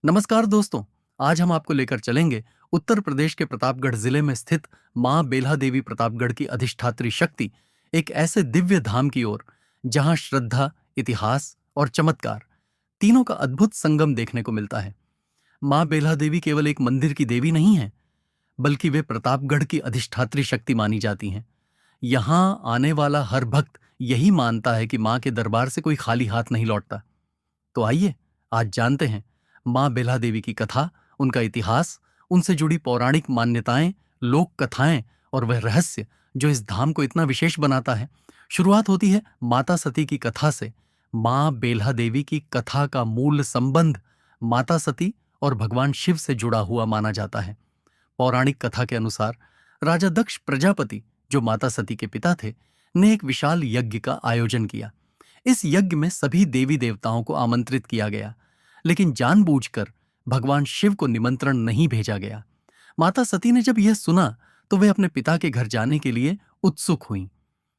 नमस्कार दोस्तों। आज हम आपको लेकर चलेंगे उत्तर प्रदेश के प्रतापगढ़ जिले में स्थित मां बेल्हा देवी प्रतापगढ़ की अधिष्ठात्री शक्ति, एक ऐसे दिव्य धाम की ओर जहां श्रद्धा, इतिहास और चमत्कार तीनों का अद्भुत संगम देखने को मिलता है। मां बेल्हा देवी केवल एक मंदिर की देवी नहीं है, बल्कि वे प्रतापगढ़ की अधिष्ठात्री शक्ति मानी जाती हैं। यहां आने वाला हर भक्त यही मानता है कि मां के दरबार से कोई खाली हाथ नहीं लौटता। तो आइए आज जानते हैं मां बेल्हा देवी की कथा, उनका इतिहास, उनसे जुड़ी पौराणिक मान्यताएं, लोक कथाएं और वह रहस्य जो इस धाम को इतना विशेष बनाता है। शुरुआत होती है माता सती की कथा से। मां बेल्हा देवी की कथा का मूल संबंध माता सती और भगवान शिव से जुड़ा हुआ माना जाता है। पौराणिक कथा के अनुसार राजा दक्ष प्रजापति, जो माता सती के पिता थे, ने एक विशाल यज्ञ का आयोजन किया। इस यज्ञ में सभी देवी देवताओं को आमंत्रित किया गया, लेकिन जानबूझकर भगवान शिव को निमंत्रण नहीं भेजा गया। माता सती ने जब यह सुना तो वे अपने पिता के घर जाने के लिए उत्सुक हुईं।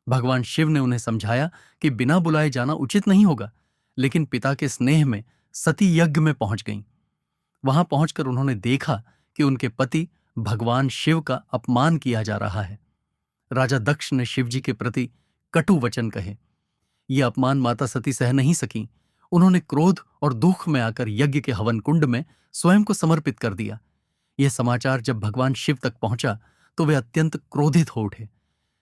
भगवान शिव ने उन्हें समझाया कि बिना बुलाए जाना उचित नहीं होगा, लेकिन पिता के स्नेह में सती यज्ञ में पहुंच गईं। वहां पहुंचकर उन्होंने देखा कि उनके पति भगवान शिव का अपमान किया जा रहा है। राजा दक्ष ने शिवजी के प्रति कटु वचन कहे। यह अपमान माता सती सह नहीं सकी। उन्होंने क्रोध और दुख में आकर यज्ञ के हवन कुंड में स्वयं को समर्पित कर दिया। यह समाचार जब भगवान शिव तक पहुंचा तो वे अत्यंत क्रोधित हो उठे।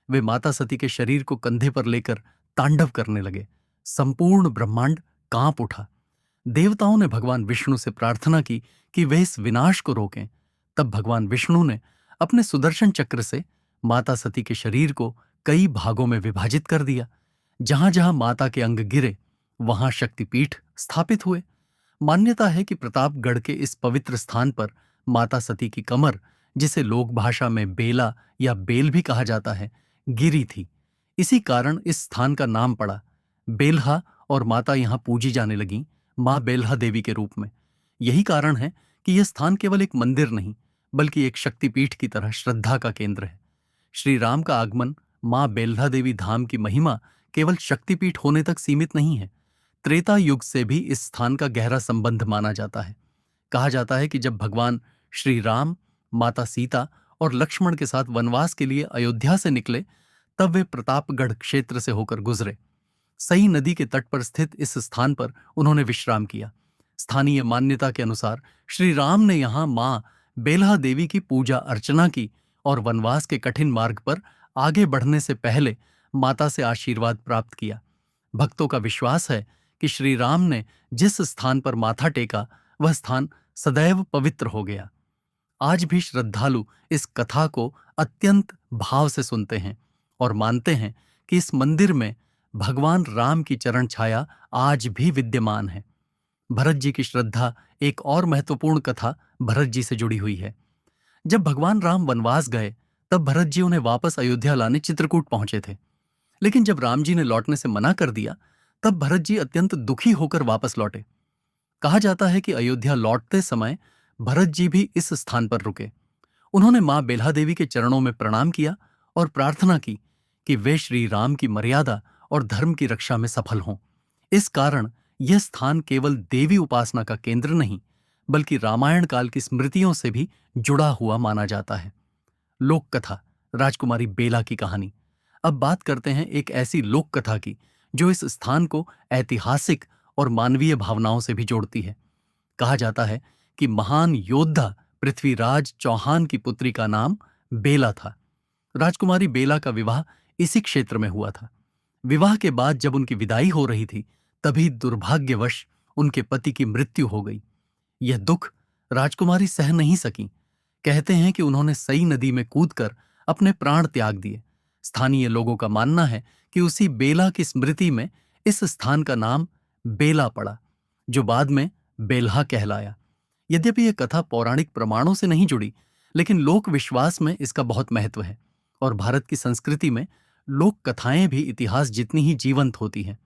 वे माता सती के शरीर को कंधे पर लेकर तांडव करने लगे। संपूर्ण ब्रह्मांड कांप उठा। देवताओं ने भगवान विष्णु से प्रार्थना की कि वे इस विनाश को रोकें। तब भगवान विष्णु ने अपने सुदर्शन चक्र से माता सती के शरीर को कई भागों में विभाजित कर दिया। जहां जहां माता के अंग गिरे वहां शक्तिपीठ स्थापित हुए। मान्यता है कि प्रतापगढ़ के इस पवित्र स्थान पर माता सती की कमर, जिसे लोक भाषा में बेला या बेल भी कहा जाता है, गिरी थी। इसी कारण इस स्थान का नाम पड़ा बेल्हा और माता यहां पूजी जाने लगीं, मां बेल्हा देवी के रूप में। यही कारण है कि यह स्थान केवल एक मंदिर नहीं, बल्कि एक शक्तिपीठ की तरह श्रद्धा का केंद्र है। श्री राम का आगमन, मां बेल्हा देवी धाम की महिमा केवल शक्तिपीठ होने तक सीमित नहीं है। त्रेता युग से भी इस स्थान का गहरा संबंध माना जाता है। कहा जाता है कि जब भगवान श्री राम, माता सीता और लक्ष्मण के साथ वनवास के लिए अयोध्या से निकले, तब वे प्रतापगढ़ क्षेत्र से होकर गुजरे। सई नदी के तट पर स्थित इस स्थान पर उन्होंने विश्राम किया। स्थानीय मान्यता के अनुसार श्री राम ने यहां मां बेल्हा देवी की पूजा अर्चना की और वनवास के कठिन मार्ग पर आगे बढ़ने से पहले माता से आशीर्वाद प्राप्त किया। भक्तों का विश्वास है कि श्री राम ने जिस स्थान पर माथा टेका वह स्थान सदैव पवित्र हो गया। आज भी श्रद्धालु इस कथा को अत्यंत भाव से सुनते हैं और मानते हैं कि इस मंदिर में भगवान राम की चरण छाया आज भी विद्यमान है। भरत जी की श्रद्धा, एक और महत्वपूर्ण कथा भरत जी से जुड़ी हुई है। जब भगवान राम वनवास गए तब भरत जी उन्हें वापस अयोध्या लाने चित्रकूट पहुंचे थे। लेकिन जब राम जी ने लौटने से मना कर दिया तब भरत जी अत्यंत दुखी होकर वापस लौटे। कहा जाता है कि अयोध्या लौटते समय भरत जी भी इस स्थान पर रुके। उन्होंने मां बेल्हा देवी के चरणों में प्रणाम किया और प्रार्थना की कि वे श्री राम की मर्यादा और धर्म की रक्षा में सफल हों। इस कारण यह स्थान केवल देवी उपासना का केंद्र नहीं, बल्कि रामायण काल की स्मृतियों से भी जुड़ा हुआ माना जाता है। लोक कथा राजकुमारी बेला की कहानी। अब बात करते हैं एक ऐसी लोक कथा की जो इस स्थान को ऐतिहासिक और मानवीय भावनाओं से भी जोड़ती है। कहा जाता है कि महान योद्धा पृथ्वीराज चौहान की पुत्री का नाम बेला था। राजकुमारी बेला का विवाह इसी क्षेत्र में हुआ था। विवाह के बाद जब उनकी विदाई हो रही थी, तभी दुर्भाग्यवश उनके पति की मृत्यु हो गई। यह दुख राजकुमारी सह नहीं सकी। कहते हैं कि उन्होंने सई नदी में कूदकर अपने प्राण त्याग दिए। स्थानीय लोगों का मानना है कि उसी बेला की स्मृति में इस स्थान का नाम बेला पड़ा, जो बाद में बेल्हा कहलाया। यद्यपि यह कथा पौराणिक प्रमाणों से नहीं जुड़ी, लेकिन लोक विश्वास में इसका बहुत महत्व है और भारत की संस्कृति में लोक कथाएं भी इतिहास जितनी ही जीवंत होती हैं।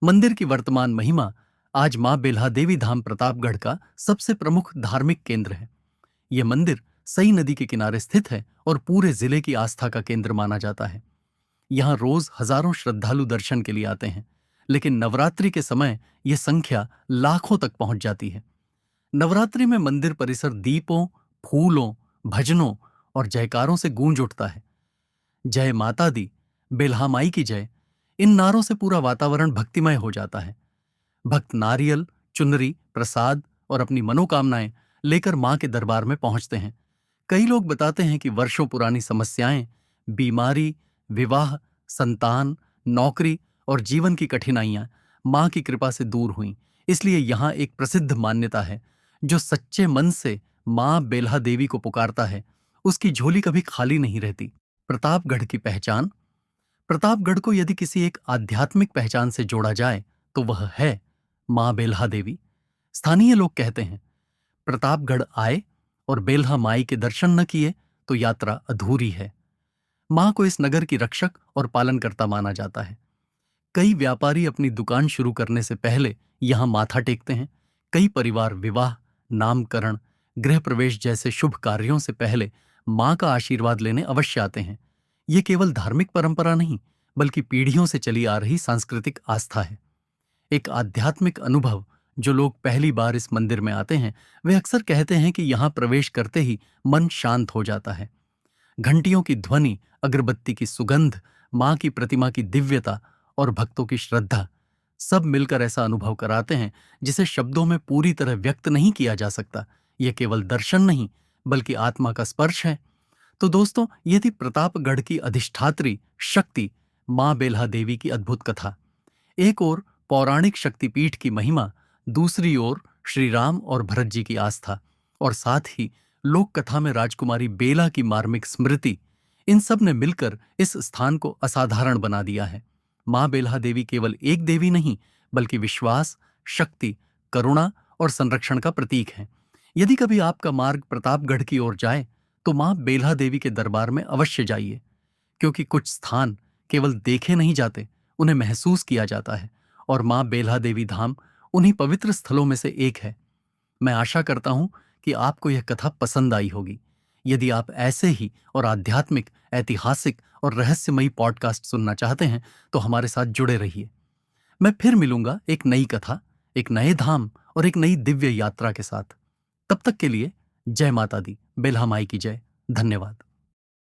मंदिर की वर्तमान महिमा आज मां बेल्हा देवी धाम प्रतापगढ़ का सबसे प्रमुख धार्मिक केंद्र है। यह मंदिर सई नदी के किनारे स्थित है और पूरे जिले की आस्था का केंद्र माना जाता है। यहां रोज हजारों श्रद्धालु दर्शन के लिए आते हैं, लेकिन नवरात्रि के समय यह संख्या लाखों तक पहुंच जाती है। नवरात्रि में मंदिर परिसर दीपों, फूलों, भजनों और जयकारों से गूंज उठता है। जय माता दी, बेल्हा माई की जय, इन नारों से पूरा वातावरण भक्तिमय हो जाता है। भक्त नारियल, चुनरी, प्रसाद और अपनी मनोकामनाएं लेकर मां के दरबार में पहुंचते हैं। कई लोग बताते हैं कि वर्षों पुरानी समस्याएं, बीमारी, विवाह, संतान, नौकरी और जीवन की कठिनाइयां मां की कृपा से दूर हुईं। इसलिए यहां एक प्रसिद्ध मान्यता है, जो सच्चे मन से मां बेल्हा देवी को पुकारता है, उसकी झोली कभी खाली नहीं रहती। प्रतापगढ़ की पहचान। प्रतापगढ़ को यदि किसी एक आध्यात्मिक पहचान से जोड़ा जाए तो वह है मां बेल्हा देवी। स्थानीय लोग कहते हैं, प्रतापगढ़ आए और बेल्हा माई के दर्शन न किए तो यात्रा अधूरी है। मां को इस नगर की रक्षक और पालनकर्ता माना जाता है। कई व्यापारी अपनी दुकान शुरू करने से पहले यहां माथा टेकते हैं। कई परिवार विवाह, नामकरण, गृह प्रवेश जैसे शुभ कार्यों से पहले मां का आशीर्वाद लेने अवश्य आते हैं। ये केवल धार्मिक परंपरा नहीं, बल्कि पीढ़ियों से चली आ रही सांस्कृतिक आस्था है। एक आध्यात्मिक अनुभव। जो लोग पहली बार इस मंदिर में आते हैं, वे अक्सर कहते हैं कि यहां प्रवेश करते ही मन शांत हो जाता है। घंटियों की ध्वनि, अगरबत्ती की सुगंध, मां की प्रतिमा की दिव्यता और भक्तों की श्रद्धा, सब मिलकर ऐसा अनुभव कराते हैं जिसे शब्दों में पूरी तरह व्यक्त नहीं किया जा सकता। यह केवल दर्शन नहीं, बल्कि आत्मा का स्पर्श है। तो दोस्तों, ये थी प्रतापगढ़ की अधिष्ठात्री शक्ति मां बेल्हा देवी की अद्भुत कथा। एक ओर पौराणिक शक्तिपीठ की महिमा, दूसरी ओर श्री राम और भरत जी की आस्था, और साथ ही लोक कथा में राजकुमारी बेला की मार्मिक स्मृति। इन सब ने मिलकर इस स्थान को असाधारण बना दिया है। मां बेल्हा देवी केवल एक देवी नहीं, बल्कि विश्वास, शक्ति, करुणा और संरक्षण का प्रतीक है। यदि कभी आपका मार्ग प्रतापगढ़ की ओर जाए तो मां बेल्हा देवी के दरबार में अवश्य जाइए, क्योंकि कुछ स्थान केवल देखे नहीं जाते, उन्हें महसूस किया जाता है, और मां बेल्हा देवी धाम उन्हीं पवित्र स्थलों में से एक है। मैं आशा करता हूं कि आपको यह कथा पसंद आई होगी। यदि आप ऐसे ही और आध्यात्मिक, ऐतिहासिक और रहस्यमयी पॉडकास्ट सुनना चाहते हैं तो हमारे साथ जुड़े रहिए। मैं फिर मिलूंगा एक नई कथा, एक नए धाम और एक नई दिव्य यात्रा के साथ। तब तक के लिए जय माता दी, बेल्हा माई की जय। धन्यवाद।